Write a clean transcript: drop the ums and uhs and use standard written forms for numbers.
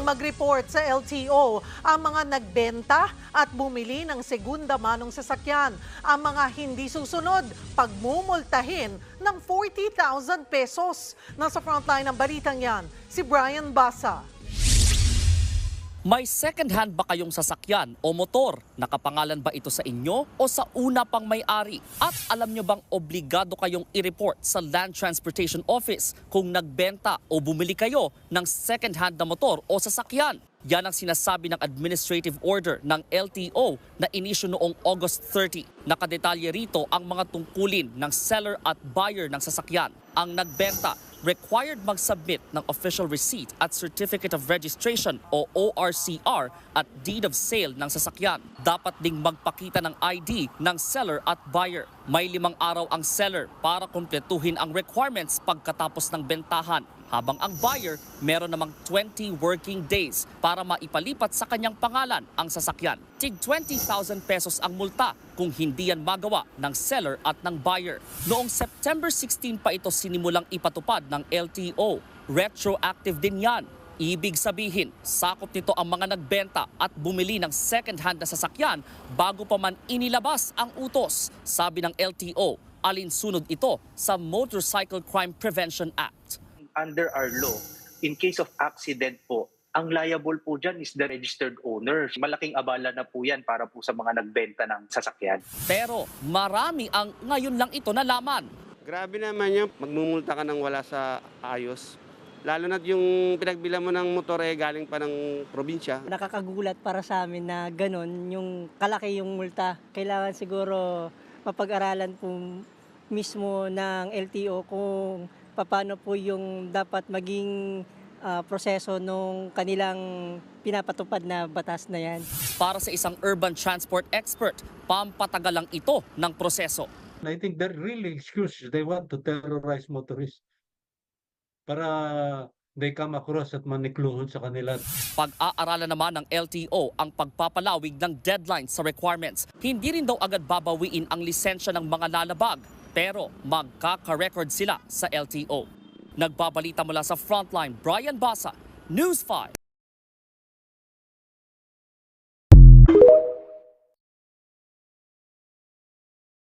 mag-report sa LTO ang mga nagbenta at bumili ng segunda manong sasakyan. Ang mga hindi susunod, pagmumultahin ng 40,000 pesos. Nasa frontline ng balitang yan, si Brian Basa. May second-hand ba kayong sasakyan o motor? Nakapangalan ba ito sa inyo o sa una pang may-ari? At alam nyo bang obligado kayong i-report sa Land Transportation Office kung nagbenta o bumili kayo ng second-hand na motor o sasakyan? Yan ang sinasabi ng administrative order ng LTO na inisyu noong August 30. Nakadetalye rito ang mga tungkulin ng seller at buyer ng sasakyan. Ang nagbenta required mag-submit ng official receipt at certificate of registration o ORCR at deed of sale ng sasakyan. Dapat ding magpakita ng ID ng seller at buyer. May 5 araw ang seller para kumpletuhin ang requirements pagkatapos ng bentahan, habang ang buyer meron namang 20 working days para maipalipat sa kanyang pangalan ang sasakyan. Tig 20,000 pesos ang multa kung hindi yan magawa ng seller at ng buyer. Noong September 16 pa ito sinimulang ipatupad ng LTO. Retroactive din yan. Ibig sabihin, sakop nito ang mga nagbenta at bumili ng second-hand na sasakyan bago pa man inilabas ang utos. Sabi ng LTO, alinsunod ito sa Motorcycle Crime Prevention Act. Under our law, in case of accident po, ang liable po dyan is the registered owner. Malaking abala na po yan para po sa mga nagbenta ng sasakyan. Pero marami ang ngayon lang ito nalaman. Grabe naman yun, magmumulta ka ng wala sa ayos. Lalo na yung pinagbilan mo ng motor galing pa ng probinsya. Nakakagulat para sa amin na ganun, yung kalaki yung multa. Kailangan siguro mapag-aralan po mismo ng LTO kung paano po yung dapat maging proseso nung kanilang pinapatupad na batas na yan. Para sa isang urban transport expert, pampatagal lang ito ng proseso. I think they're really excuses. They want to terrorize motorists para they come across at manikluhon sa kanila. Pag-aaralan naman ng LTO ang pagpapalawig ng deadline sa requirements. Hindi rin daw agad babawiin ang lisensya ng mga lalabag, pero magkaka-record sila sa LTO. Nagbabalita mula sa Frontline, Brian Basa, News 5.